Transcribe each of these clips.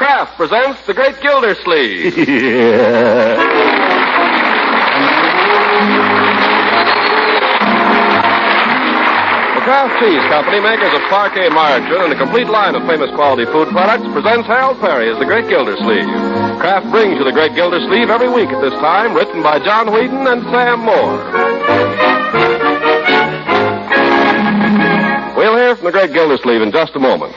Kraft presents the Great Gildersleeve. The Kraft Cheese Company, makers of parquet margarine and a complete line of famous quality food products, presents Harold Peary as the Great Gildersleeve. Kraft brings you the Great Gildersleeve every week at this time, written by John Whedon and Sam Moore. We'll hear from the Great Gildersleeve in just a moment.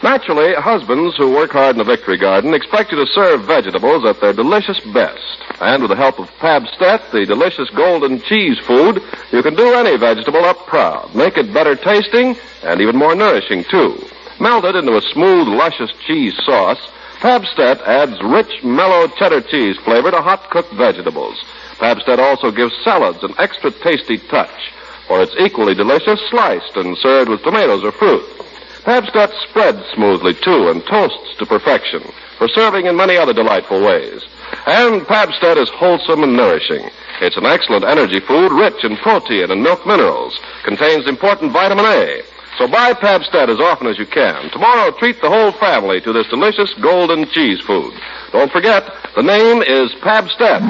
Naturally, husbands who work hard in a victory garden expect you to serve vegetables at their delicious best. And with the help of Pabstet, the delicious golden cheese food, you can do any vegetable up proud. Make it better tasting and even more nourishing, too. Melted into a smooth, luscious cheese sauce, Pabstet adds rich, mellow cheddar cheese flavor to hot-cooked vegetables. Pabstet also gives salads an extra tasty touch, for it's equally delicious sliced and served with tomatoes or fruit. Pabstet spreads smoothly, too, and toasts to perfection for serving in many other delightful ways. And Pabstet is wholesome and nourishing. It's an excellent energy food, rich in protein and milk minerals. Contains important vitamin A. So buy Pabstet as often as you can. Tomorrow, treat the whole family to this delicious golden cheese food. Don't forget, the name is Pabstet.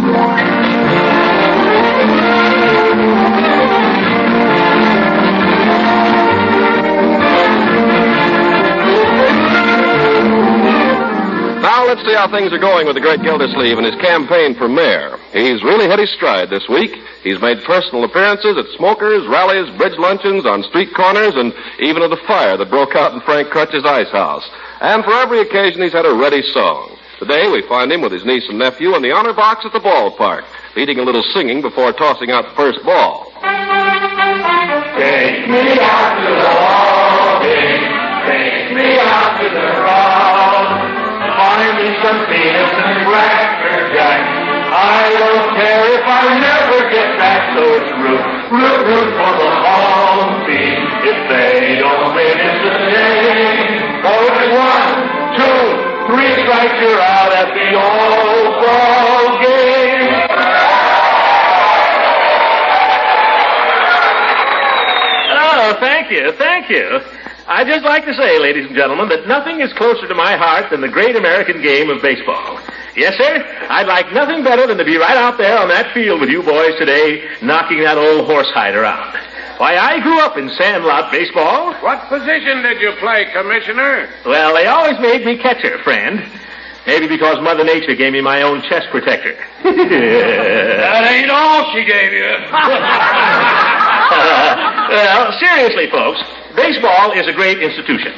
Now let's see how things are going with the Great Gildersleeve in his campaign for mayor. He's really hit his stride this week. He's made personal appearances at smokers, rallies, bridge luncheons, on street corners, and even at the fire that broke out in Frank Crutch's ice house. And for every occasion, he's had a ready song. Today, we find him with his niece and nephew in the honor box at the ballpark, leading a little singing before tossing out the first ball. Take me out to the ball game. Take me out to the road. Find me some peanuts and cracker jack. I don't care if I never get back, so it's root for the home team. If they don't win, it's the same. Oh, it's 1, 2, 3 strikes, you're out at the old ball game. Oh, thank you. I'd just like to say, ladies and gentlemen, that nothing is closer to my heart than the great American game of baseball. Yes, sir, I'd like nothing better than to be right out there on that field with you boys today, knocking that old horsehide around. Why, I grew up in sandlot baseball. What position did you play, Commissioner? Well, they always made me catcher, friend. Maybe because Mother Nature gave me my own chest protector. That ain't all she gave you. Well, seriously, folks, baseball is a great institution.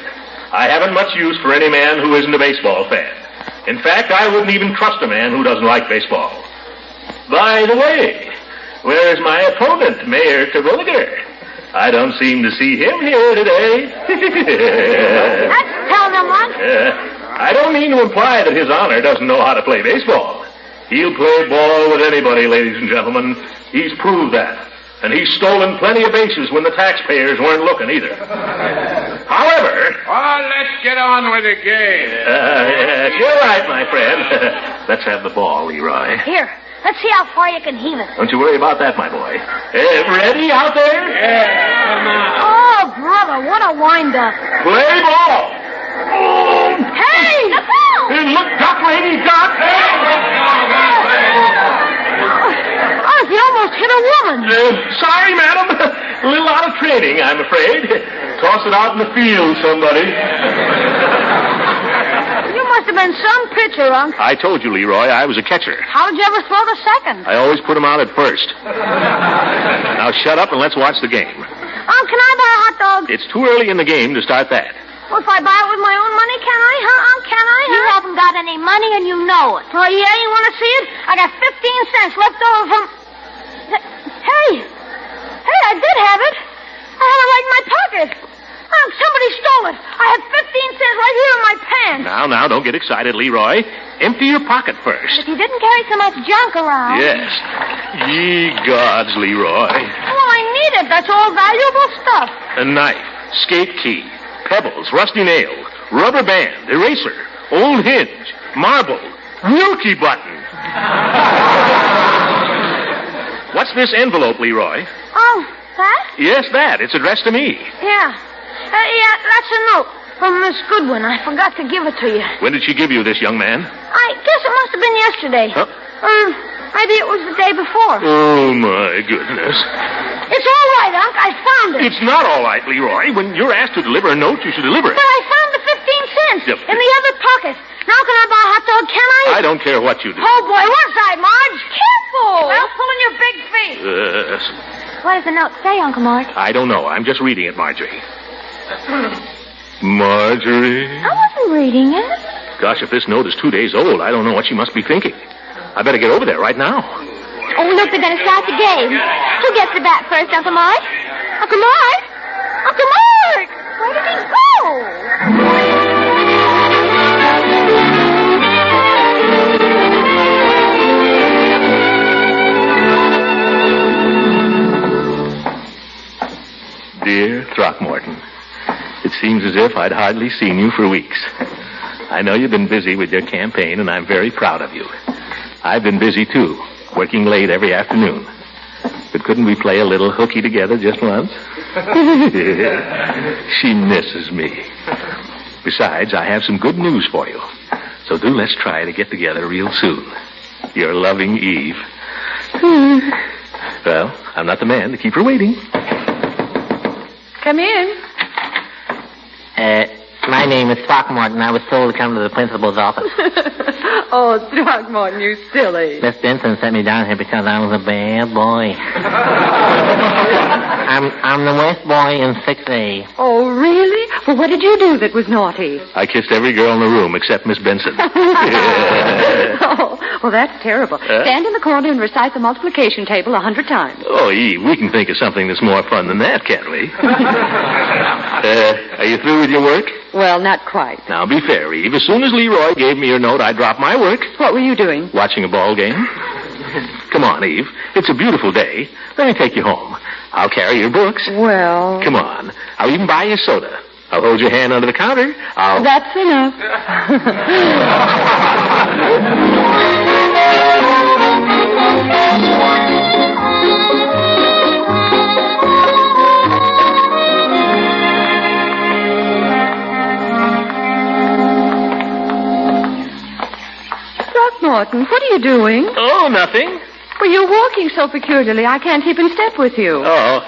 I haven't much use for any man who isn't a baseball fan. In fact, I wouldn't even trust a man who doesn't like baseball. By the way, where's my opponent, Mayor Terwilliger? I don't seem to see him here today. Let's tell them what. I don't mean to imply that His Honor doesn't know how to play baseball. He'll play ball with anybody, ladies and gentlemen. He's proved that. And he's stolen plenty of bases when the taxpayers weren't looking either. However... Oh, let's get on with the game. Yes, you're right, my friend. Let's have the ball, Leroy. Here, let's see how far you can heave it. Don't you worry about that, my boy. Ready out there? Yeah, come on. Oh, brother, what a wind-up. Play ball. Hey! The ball! And look, Doc Lady, Doc. Oh, he almost hit a woman. Sorry, madam. A little out of training, I'm afraid. Toss it out in the field, somebody. You must have been some pitcher, Unc. I told you, Leroy, I was a catcher. How did you ever throw the second? I always put him out at first. Now shut up and let's watch the game. Unc, can I buy a hot dog? It's too early in the game to start that. Well, if I buy it with my own money, can I, huh, Unc? Can I, huh? You haven't got any money and you know it. Oh, yeah? You want to see it? I got 15 cents left over from... Hey, I did have it. I had it right in my pocket. Unc, somebody stole it. I had 15 cents right here in my pants. Now, don't get excited, Leroy. Empty your pocket first. If you didn't carry so much junk around. Yes. Ye gods, Leroy. Well, I need it. That's all valuable stuff. A knife, skate key, pebbles, rusty nail, rubber band, eraser, old hinge, marble, Wilkie button. What's this envelope, Leroy? Oh, that? Yes, that. It's addressed to me. Yeah. Yeah, that's a note. From Miss Goodwin. I forgot to give it to you. When did she give you this, young man? I guess it must have been yesterday. Huh? Maybe it was the day before. Oh, my goodness. It's all right, Unc. I found it. It's not all right, Leroy. When you're asked to deliver a note, you should deliver it. But I found the 15 cents Yep. in the other pocket. Now can I buy a hot dog, can I? I don't care what you do. Oh, boy, one side, Marge. Careful. Well, pulling your big feet. Yes. What does the note say, Uncle Mort? I don't know. I'm just reading it, Marjorie. Marjorie? I wasn't reading it. Gosh, if this note is 2 days old, I don't know what she must be thinking. I better get over there right now. Oh, look, they're going to start the game. Who gets the bat first, Uncle Mort? Uncle Mort? Uncle Mort! Where did he go? Dear Throckmorton, it seems as if I'd hardly seen you for weeks. I know you've been busy with your campaign, and I'm very proud of you. I've been busy, too, working late every afternoon. But couldn't we play a little hooky together just once? She misses me. Besides, I have some good news for you. So let's try to get together real soon. Your loving Eve. Well, I'm not the man to keep her waiting. Come in. My name is Throckmorton. I was told to come to the principal's office. Oh, Throckmorton, you silly. Miss Benson sent me down here because I was a bad boy. I'm the worst boy in 6A. Oh, really? Well, what did you do that was naughty? I kissed every girl in the room except Miss Benson. Oh, well, that's terrible. Stand in the corner and recite the multiplication table 100 times. Oh, Eve, we can think of something that's more fun than that, can't we? Are you through with your work? Well, not quite. Now, be fair, Eve. As soon as Leroy gave me your note, I dropped my work. What were you doing? Watching a ball game. Come on, Eve. It's a beautiful day. Let me take you home. I'll carry your books. Well... Come on. I'll even buy you soda. I'll hold your hand under the counter. That's enough. Throckmorton, what are you doing? Oh, nothing. Well, you're walking so peculiarly, I can't keep in step with you. Oh,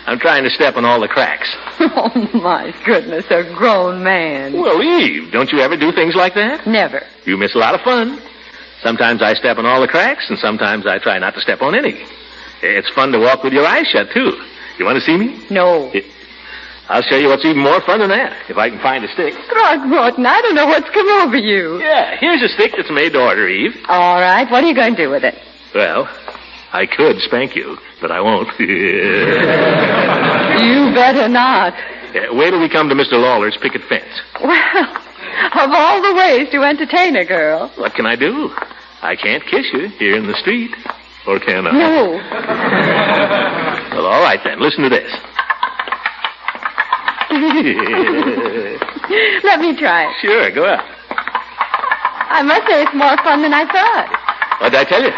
I'm trying to step on all the cracks. Oh, my goodness, a grown man. Well, Eve, don't you ever do things like that? Never. You miss a lot of fun. Sometimes I step on all the cracks, and sometimes I try not to step on any. It's fun to walk with your eyes shut, too. You want to see me? No. I'll show you what's even more fun than that, if I can find a stick. Throckmorton, I don't know what's come over you. Yeah, here's a stick that's made to order, Eve. All right, what are you going to do with it? Well, I could spank you, but I won't. You better not. Wait till we come to Mr. Lawler's picket fence. Well, of all the ways to entertain a girl. What can I do? I can't kiss you here in the street. Or can I? No. Well, all right, then. Listen to this. Let me try it. Sure, go ahead. I must say it's more fun than I thought. What'd I tell you?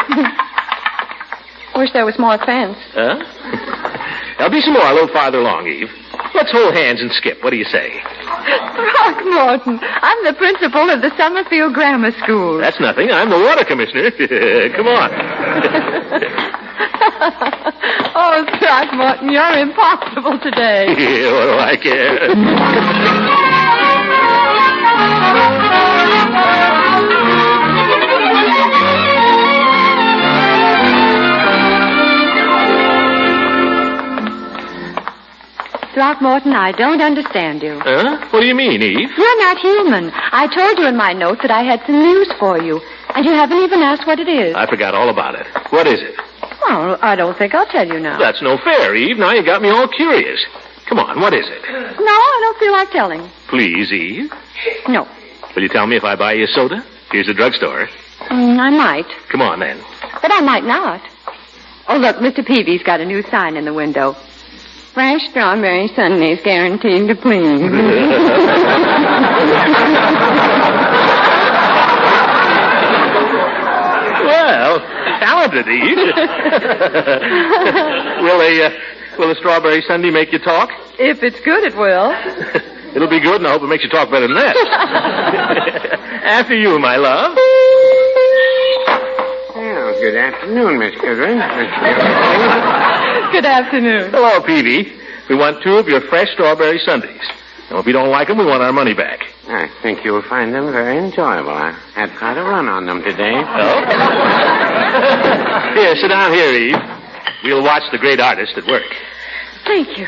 Wish there was more fence. Huh? There'll be some more a little farther along, Eve. Let's hold hands and skip. What do you say? Throckmorton, I'm the principal of the Summerfield Grammar School. That's nothing. I'm the water commissioner. Come on. Oh, Throckmorton, you're impossible today. What do I care? Throckmorton, I don't understand you. Huh? What do you mean, Eve? You're not human. I told you in my note that I had some news for you, and you haven't even asked what it is. I forgot all about it. What is it? Well, I don't think I'll tell you now. That's no fair, Eve. Now you got me all curious. Come on, what is it? No, I don't feel like telling. Please, Eve. No. Will you tell me if I buy you a soda? Here's the drugstore. I might. Come on, then. But I might not. Oh, look, Mr. Peavy's got a new sign in the window. Fresh strawberry sundaes guaranteed to please. Well, talented, Eve. Will a strawberry sundae make you talk? If it's good, it will. It'll be good, and I hope it makes you talk better than that. After you, my love. Well, good afternoon, Miss Goodwin. Good afternoon. Hello, Peavy. We want 2 of your fresh strawberry sundaes. Now, if you don't like them, we want our money back. I think you'll find them very enjoyable. I had quite a run on them today. Oh? Here, sit down here, Eve. We'll watch the great artist at work. Thank you.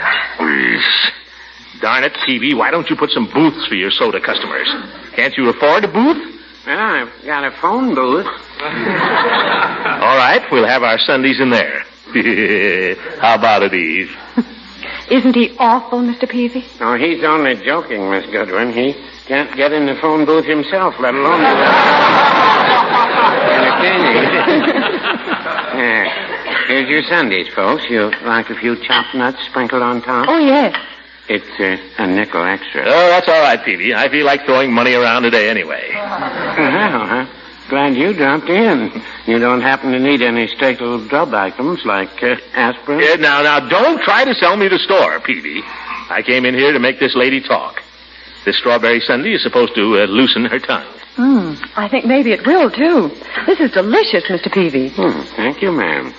Darn it, Peavy, why don't you put some booths for your soda customers? Can't you afford a booth? Well, I've got a phone booth. All right, we'll have our sundaes in there. How about it, Eve? Isn't he awful, Mr. Peavy? Oh, he's only joking, Miss Goodwin. He can't get in the phone booth himself, let alone entertaining. Here's your sundaes, folks. You like a few chopped nuts sprinkled on top? Oh, yes. It's a nickel extra. Oh, that's all right, Peavy. I feel like throwing money around today anyway. Well, glad you dropped in. You don't happen to need any staple drug items like aspirin? Yeah, now, don't try to sell me the store, Peavy. I came in here to make this lady talk. This strawberry sundae is supposed to loosen her tongue. I think maybe it will, too. This is delicious, Mr. Peavy. Thank you, ma'am.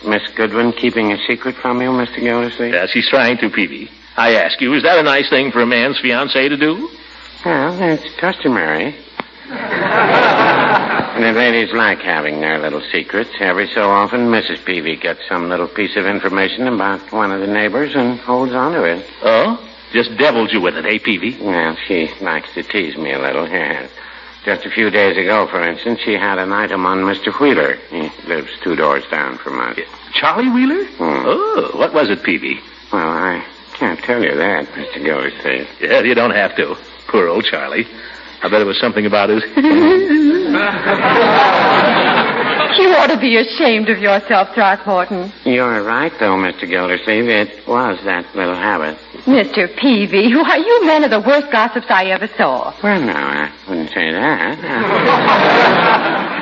Miss Goodwin keeping a secret from you, Mr. Gildersleeve? Yeah, she's trying to, Peavy. I ask you, is that a nice thing for a man's fiancée to do? Well, it's customary. And the ladies like having their little secrets. Every so often, Mrs. Peavy gets some little piece of information about one of the neighbors and holds on to it. Oh? Just deviled you with it, eh, Peavy? Well, she likes to tease me a little. Yeah. Just a few days ago, for instance, she had an item on Mr. Wheeler. He lives 2 doors down from us. Charlie Wheeler? Oh, what was it, Peavy? Well, I can't tell you that, Mr. Gildersleeve. Yeah, you don't have to. Poor old Charlie. I bet it was something about his... You ought to be ashamed of yourself, Throckmorton. You're right, though, Mr. Gildersleeve. It was that little habit. Mr. Peavy, why, you men are the worst gossips I ever saw. Well, no, I wouldn't say that.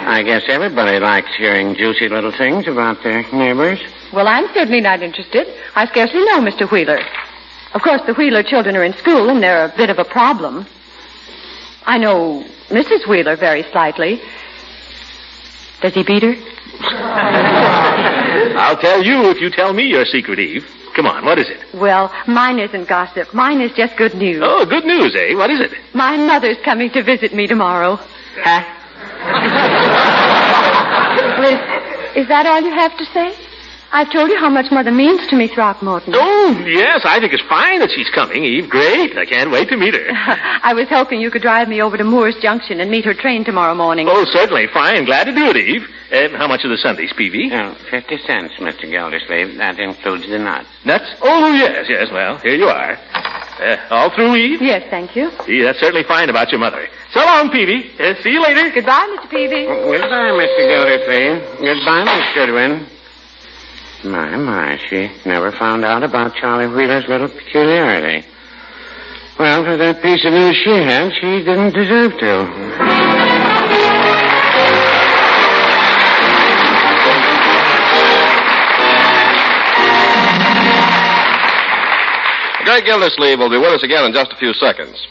I guess everybody likes hearing juicy little things about their neighbors. Well, I'm certainly not interested. I scarcely know Mr. Wheeler. Of course, the Wheeler children are in school, and they're a bit of a problem. I know Mrs. Wheeler very slightly. Does he beat her? I'll tell you if you tell me your secret, Eve. Come on, what is it? Well, mine isn't gossip. Mine is just good news. Oh, good news, eh? What is it? My mother's coming to visit me tomorrow. Huh? Well, is that all you have to say? I've told you how much Mother means to me, Throckmorton. Oh, yes, I think it's fine that she's coming, Eve. Great. I can't wait to meet her. I was hoping you could drive me over to Moore's Junction and meet her train tomorrow morning. Oh, certainly. Fine. Glad to do it, Eve. How much are the sundaes, Peavy? 50 cents, Mr. Gildersleeve. That includes the nuts. Nuts? Oh, yes. Well, here you are. All through, Eve? Yes, thank you. See, that's certainly fine about your mother. So long, Peavy. See you later. Goodbye, Mr. Peavy. Goodbye, Mr. Gildersleeve. Goodbye, Miss Goodwin. My, she never found out about Charlie Wheeler's little peculiarity. Well, for that piece of news she had, she didn't deserve to. Great Gildersleeve will be with us again in just a few seconds.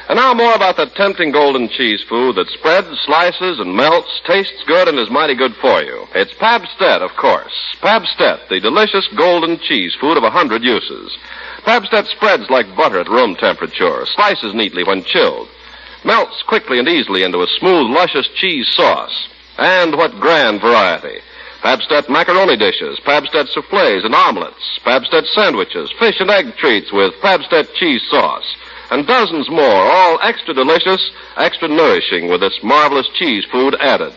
And now more about that tempting golden cheese food that spreads, slices, and melts, tastes good, and is mighty good for you. It's Pabstet, of course. Pabstet, the delicious golden cheese food of 100 uses. Pabstet spreads like butter at room temperature, slices neatly when chilled, melts quickly and easily into a smooth, luscious cheese sauce. And what grand variety. Pabstet macaroni dishes, Pabstet soufflés and omelets, Pabstet sandwiches, fish and egg treats with Pabstet cheese sauce, and dozens more, all extra delicious, extra nourishing with this marvelous cheese food added.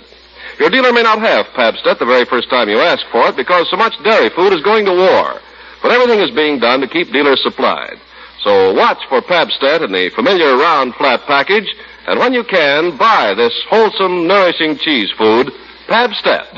Your dealer may not have Pabstet the very first time you ask for it because so much dairy food is going to war. But everything is being done to keep dealers supplied. So watch for Pabstet in the familiar round flat package, and when you can, buy this wholesome, nourishing cheese food, Pabstet.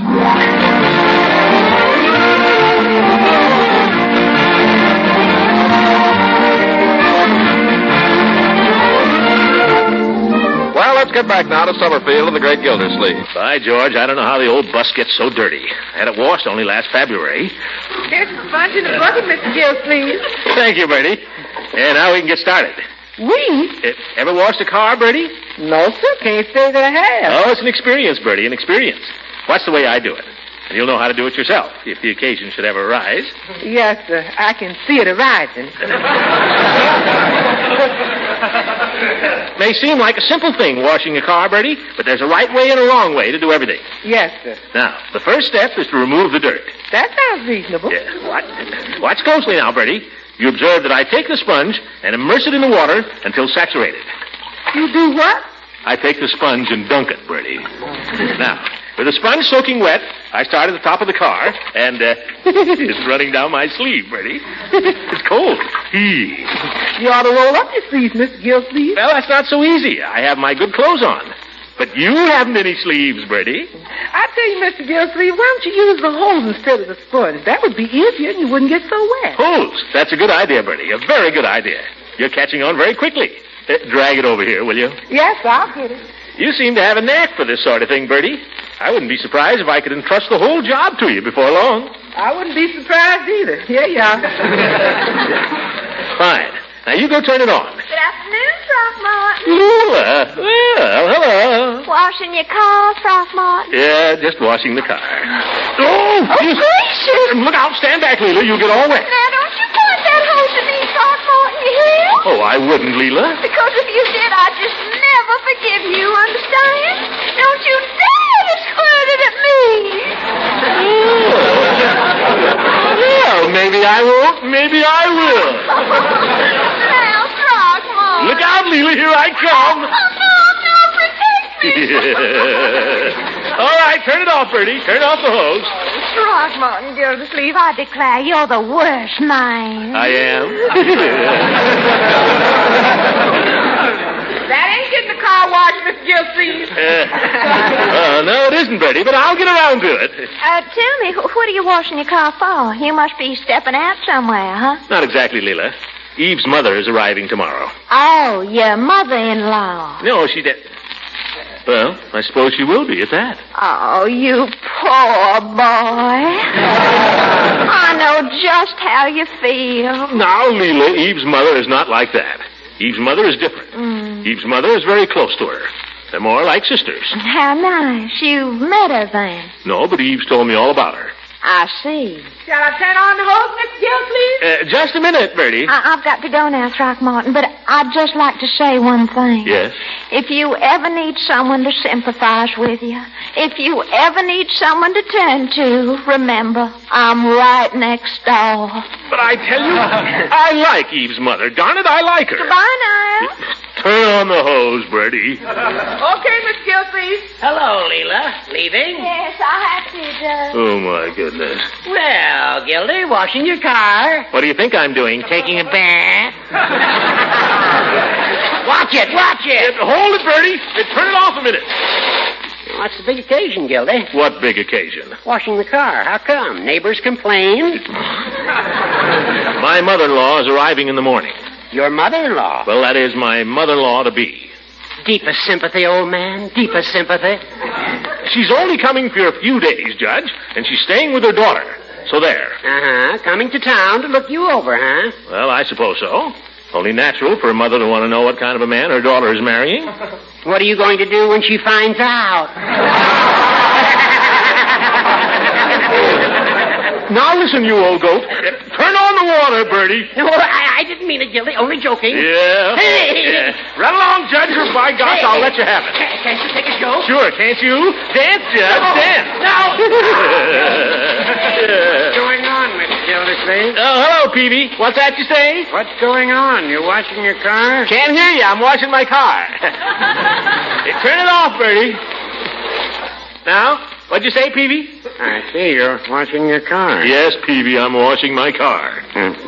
Well, let's get back now to Summerfield and the Great Gildersleeve. By George, I don't know how the old bus gets so dirty. I had it washed only last February. Here's some sponge in a bucket, Mr. Gildersleeve. Thank you, Bertie. And now we can get started. We? Ever washed a car, Bertie? No, sir. Can't say that I have. Oh, it's an experience, Bertie, an experience. Watch the way I do it. And you'll know how to do it yourself, if the occasion should ever arise. Yes, sir. I can see it arising. May seem like a simple thing, washing a car, Bertie, but there's a right way and a wrong way to do everything. Yes, sir. Now, the first step is to remove the dirt. That sounds reasonable. Yeah. Watch closely now, Bertie. You observe that I take the sponge and immerse it in the water until saturated. You do what? I take the sponge and dunk it, Bertie. Now, with the sponge soaking wet, I start at the top of the car, and it's running down my sleeve, Bertie. It's cold. You ought to roll up your sleeves, Mr. Gildersleeve. Well, that's not so easy. I have my good clothes on. But you haven't any sleeves, Bertie. I tell you, Mr. Gildersleeve, why don't you use the hose instead of the sponge? That would be easier, and you wouldn't get so wet. Hose? That's a good idea, Bertie. A very good idea. You're catching on very quickly. Drag it over here, will you? Yes, I'll get it. You seem to have a knack for this sort of thing, Bertie. I wouldn't be surprised if I could entrust the whole job to you before long. I wouldn't be surprised either. Here you are. Fine. Now, you go turn it on. Good afternoon, Throckmorton. Lula. Well, hello. Washing your car, Throckmorton? Yeah, just washing the car. Oh, gracious. Look out. Stand back, Leela. You'll get all wet. Now, don't you point that hose at me, Throckmorton, you hear? Oh, I wouldn't, Leela. Because if you did, I'd just never forgive you, understand? Don't you dare to squirt it at me. Well, maybe I won't. Maybe I will. Now, Throckmorton. Look out, Leela. Here I come. No, protect me. All right, turn it off, Bertie. Turn off the hose. Throckmorton Gildersleeve, I declare you're the worst man. I am. That ain't getting the car washed, Mr. Gildersleeve. No, it isn't, Bertie, but I'll get around to it. Tell me, what are you washing your car for? You must be stepping out somewhere, huh? Not exactly, Leela. Eve's mother is arriving tomorrow. Oh, your mother-in-law. No, she did. Well, I suppose she will be at that. Oh, you poor boy. I know just how you feel. Now, Leela, Eve's mother is not like that. Eve's mother is different. Eve's mother is very close to her. They're more like sisters. How nice. You've met her, then. No, but Eve's told me all about her. I see. Shall I turn on the hose, Mr. Gildersleeve? Just a minute, Bertie. I've got to go now, Throckmorton, but I'd just like to say one thing. Yes? If you ever need someone to sympathize with you, if you ever need someone to turn to, remember, I'm right next door. But I tell you, I like Eve's mother. Darn it, I like her. Goodbye now. Turn on the hose, Bertie. Okay, Mr. Gildersleeve. Hello, Leela. Leaving? Yes, I have to, Judge. Oh, my goodness. Well, Gildy, washing your car. What do you think I'm doing? Taking a bath. Watch it, watch it. Hold it, Bertie. Turn it off a minute. What's the big occasion, Gildy? What big occasion? Washing the car. How come? Neighbors complain? My mother-in-law is arriving in the morning. Your mother-in-law? Well, that is my mother-in-law-to-be. Deepest sympathy, old man. Deepest sympathy. She's only coming for a few days, Judge, and she's staying with her daughter. So there. Uh-huh. Coming to town to look you over, huh? Well, I suppose so. Only natural for a mother to want to know what kind of a man her daughter is marrying. What are you going to do when she finds out? Now listen, you old goat. Turn on the water, Bertie. No, I didn't mean it, Gildy. Only joking. Yeah. Hey! Yeah. Run along, Judge, or by gosh, I'll let you have it. Can't you take a joke? Sure, can't you? Dance, Judge, No. dance. No. What's going on, Mr. Gildersleeve? Oh, hello, Peavy. What's that you say? What's going on? You washing your car? Can't hear you. I'm washing my car. Hey, turn it off, Bertie. Now, what'd you say, Peavy? I see you're washing your car. Yes, Peavy, I'm washing my car.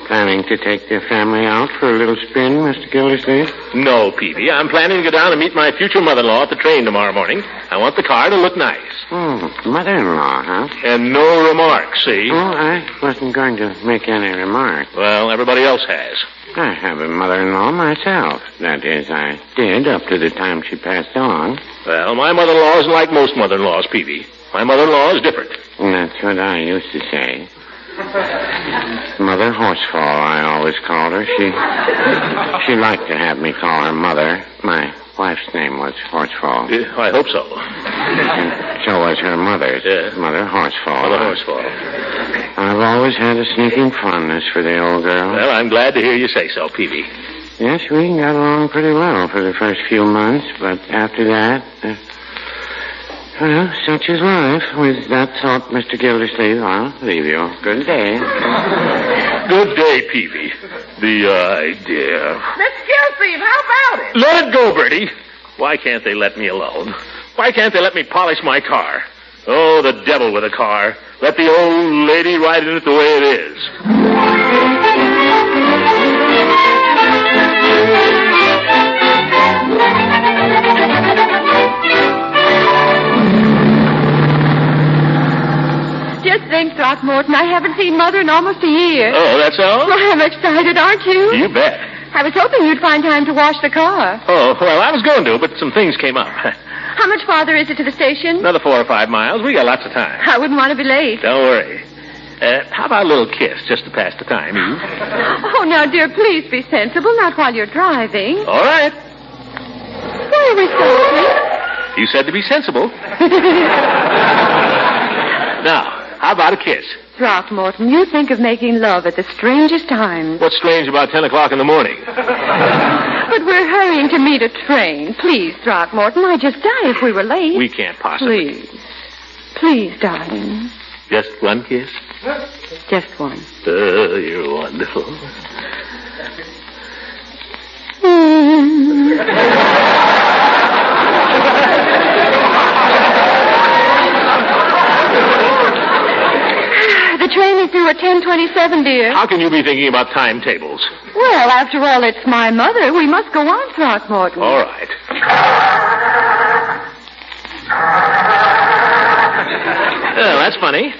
Planning to take the family out for a little spin, Mr. Gildersleeve? No, Peavy. I'm planning to go down and meet my future mother-in-law at the train tomorrow morning. I want the car to look nice. Mother-in-law, huh? And no remarks, see? Oh, I wasn't going to make any remark. Well, everybody else has. I have a mother-in-law myself. That is, I did up to the time she passed on. Well, my mother-in-law isn't like most mother-in-laws, Peavy. My mother-in-law is different. That's what I used to say. Mother Horsefall, I always called her. She liked to have me call her Mother. My wife's name was Horsefall. I hope so. And so was her mother's. Yeah. Mother Horsefall. Mother Horsefall. I've always had a sneaking fondness for the old girl. Well, I'm glad to hear you say so, Peavy. Yes, we got along pretty well for the first few months, but after that... well, such is life. With that thought, Mr. Gildersleeve, I'll leave you. Good day. Good day, Peavy. The idea. Mr. Gildersleeve, how about it? Let it go, Bertie. Why can't they let me alone? Why can't they let me polish my car? Oh, the devil with a car. Let the old lady ride in it the way it is. Just think, Throckmorton, I haven't seen Mother in almost a year. Oh, that's all? Well, I'm excited, aren't you? You bet. I was hoping you'd find time to wash the car. Oh, well, I was going to, but some things came up. How much farther is it to the station? Another 4 or 5 miles. We got lots of time. I wouldn't want to be late. Don't worry. How about a little kiss, just to pass the time, Eve? Oh, now, dear, please be sensible, not while you're driving. All right. Why are we stopping? You said to be sensible. Now, how about a kiss? Throckmorton, you think of making love at the strangest times. What's strange about 10 o'clock in the morning? But we're hurrying to meet a train. Please, Throckmorton, I'd just die if we were late. We can't possibly. Please. Please, darling. Just one kiss? Just one. You're wonderful. The train is due at 10:27, dear. How can you be thinking about timetables? Well, after all, it's my mother. We must go on, Throckmorton. All right. Oh, that's funny.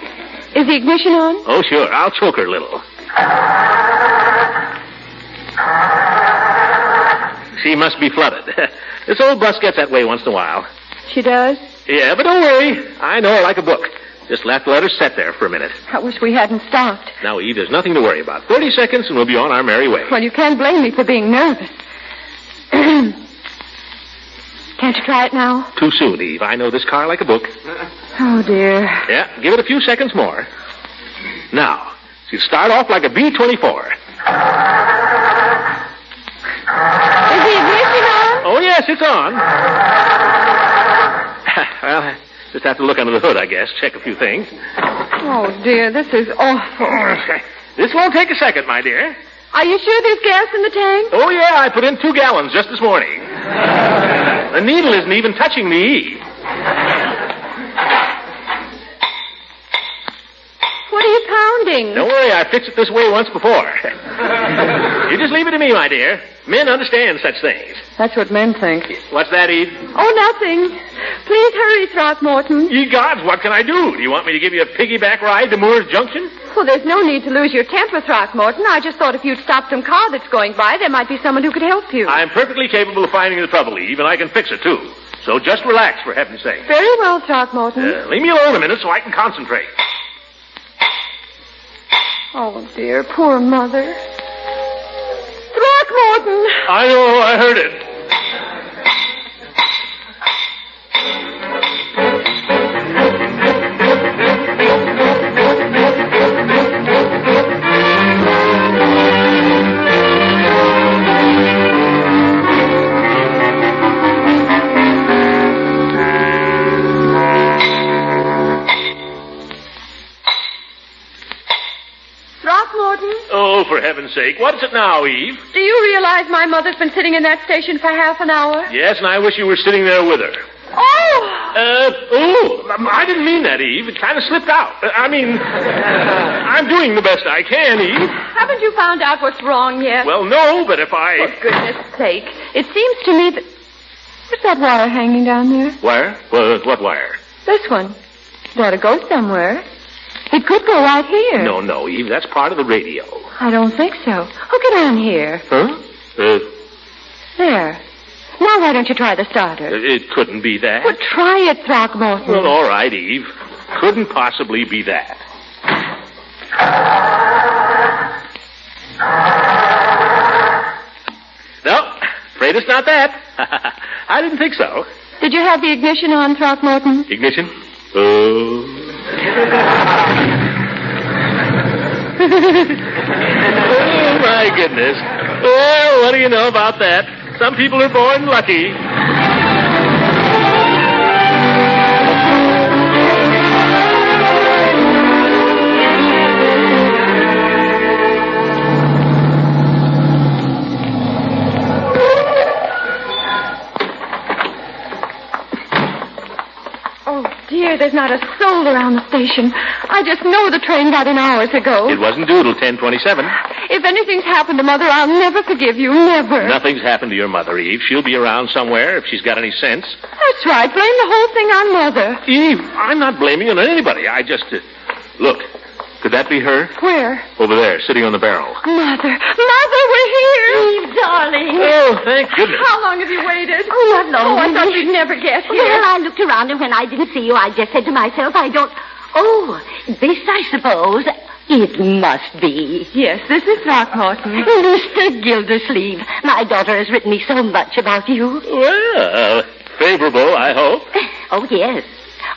Is the ignition on? Oh, sure. I'll choke her a little. She must be flooded. This old bus gets that way once in a while. She does? Yeah, but don't worry. I know her like a book. Just have to let her sit there for a minute. I wish we hadn't stopped. Now, Eve, there's nothing to worry about. 30 seconds and we'll be on our merry way. Well, you can't blame me for being nervous. Can't you try it now? Too soon, Eve. I know this car like a book. Oh, dear. Yeah, give it a few seconds more. Now, she'll start off like a B-24. Is the ignition on? Oh, yes, it's on. Well, I just have to look under the hood, I guess. Check a few things. Oh, dear, this is awful. This won't take a second, my dear. Are you sure there's gas in the tank? Oh, yeah, I put in 2 gallons just this morning. The needle isn't even touching the E. What are you pounding? Don't worry, I fixed it this way once before. You just leave it to me, my dear. Men understand such things. That's what men think. What's that, Eve? Oh, nothing. Please hurry, Throckmorton. Ye gods, what can I do? Do you want me to give you a piggyback ride to Moore's Junction? Well, there's no need to lose your temper, Throckmorton. I just thought if you'd stop some car that's going by, there might be someone who could help you. I'm perfectly capable of finding the trouble, Eve, and I can fix it, too. So just relax, for heaven's sake. Very well, Throckmorton. Leave me alone a minute so I can concentrate. Oh, dear, poor Mother. Throckmorton! I know, I heard it. Throckmorton? Oh, for heaven's sake. What is it now, Eve? Do you realize my mother's been sitting in that station for half an hour? Yes, and I wish you were sitting there with her. Oh! I didn't mean that, Eve. It kind of slipped out. I'm doing the best I can, Eve. Haven't you found out what's wrong yet? Well, no, but if I... For goodness sake. It seems to me that... What's that wire hanging down there? Wire? What wire? This one. It ought to go somewhere. It could go right here. No, Eve. That's part of the radio. I don't think so. Hook it on here. Huh? There. Now why don't you try the starter? It couldn't be that. Well, try it, Throckmorton. Well, all right, Eve. Couldn't possibly be that. No, afraid it's not that. I didn't think so. Did you have the ignition on, Throckmorton? Ignition? Oh. Oh, my goodness. Well, what do you know about that? Some people are born lucky. Dear, there's not a soul around the station. I just know the train got in hours ago. It wasn't due till 10:27. If anything's happened to Mother, I'll never forgive you, never. Nothing's happened to your mother, Eve. She'll be around somewhere if she's got any sense. That's right. Blame the whole thing on Mother. Eve, I'm not blaming you on anybody. I just... Look, could that be her? Where? Over there, sitting on the barrel. Mother, we're here. Eve, darling. Oh, thank goodness. How long have you waited? Oh, not long. Oh, I thought you'd never get here. Well, I looked around, and when I didn't see you, I just said to myself, I don't... Oh, this, I suppose, it must be. Yes, this is Throckmorton. Mr. Gildersleeve, my daughter has written me so much about you. Well, favorable, I hope. Oh, yes.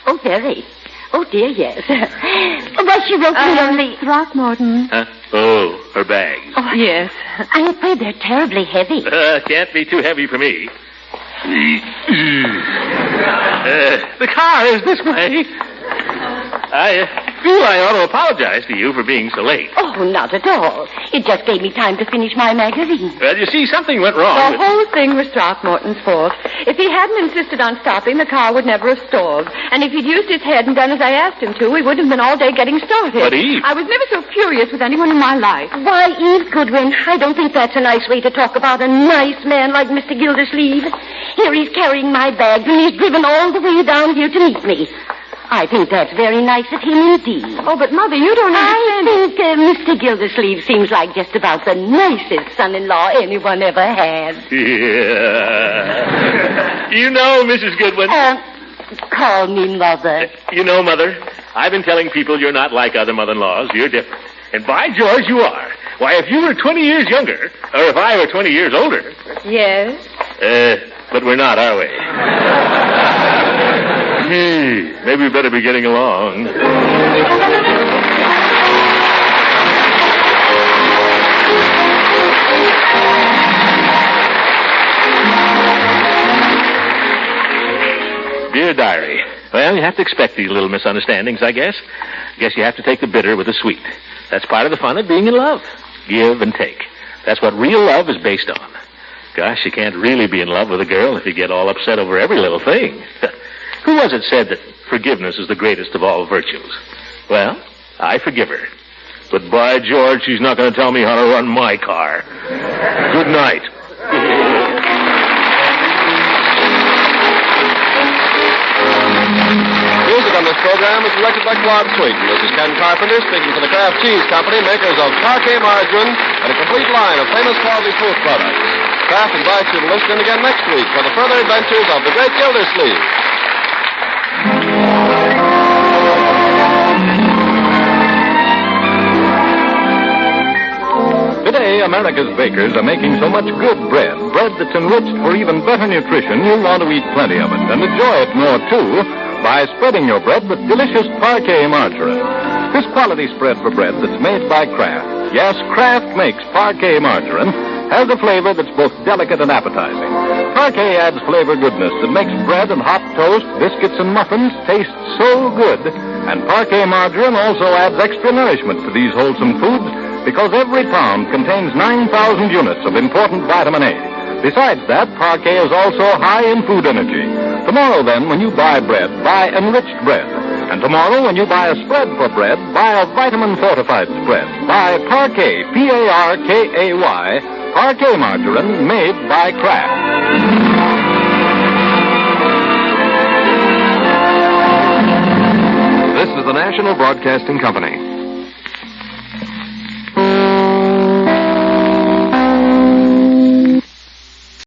Oh, very. Oh, dear, yes. Well, she wrote me only... Throckmorton. Huh? Oh, her bags. Oh, yes. I'm afraid they're terribly heavy. Can't be too heavy for me. The car is this way. I feel I ought to apologize to you for being so late. Oh, not at all. It just gave me time to finish my magazine. Well, you see, something went wrong. The whole thing was Throckmorton's fault. If he hadn't insisted on stopping, the car would never have stalled. And if he'd used his head and done as I asked him to, we wouldn't have been all day getting started. But, Eve... I was never so furious with anyone in my life. Why, Eve Goodwin, I don't think that's a nice way to talk about a nice man like Mr. Gildersleeve. Here he's carrying my bags, and he's driven all the way down here to meet me. I think that's very nice of him indeed. Oh, but Mother, you don't understand. I think Mr. Gildersleeve seems like just about the nicest son-in-law anyone ever had. Yeah. You know, Mrs. Goodwin... Call me Mother. You know, Mother, I've been telling people you're not like other mother-in-laws. You're different. And by George, you are. Why, if you were 20 years younger, or if I were 20 years older... Yes? But we're not, are we? Maybe we better be getting along. Dear Diary, well, you have to expect these little misunderstandings, I guess. Guess you have to take the bitter with the sweet. That's part of the fun of being in love. Give and take. That's what real love is based on. Gosh, you can't really be in love with a girl if you get all upset over every little thing. Who was it said that forgiveness is the greatest of all virtues? Well, I forgive her. But by George, she's not going to tell me how to run my car. Good night. Music on this program is selected by Claude Sweeten. This is Ken Carpenter speaking for the Kraft Cheese Company, makers of Parquet Margarine and a complete line of famous quality fruit products. Kraft invites you to listen in again next week for the further adventures of the Great Gildersleeve. Today, America's bakers are making so much good bread that's enriched for even better nutrition, you'll want to eat plenty of it and enjoy it more, too, by spreading your bread with delicious Parquet margarine. This quality spread for bread that's made by Kraft, yes, Kraft makes Parquet margarine, has a flavor that's both delicate and appetizing. Parquet adds flavor goodness that makes bread and hot toast, biscuits and muffins taste so good. And Parquet margarine also adds extra nourishment to these wholesome foods because every pound contains 9,000 units of important vitamin A. Besides that, Parquet is also high in food energy. Tomorrow, then, when you buy bread, buy enriched bread. And tomorrow, when you buy a spread for bread, buy a vitamin-fortified spread. Buy Parquet, P-A-R-K-A-Y, Parquet margarine made by Kraft. This is the National Broadcasting Company.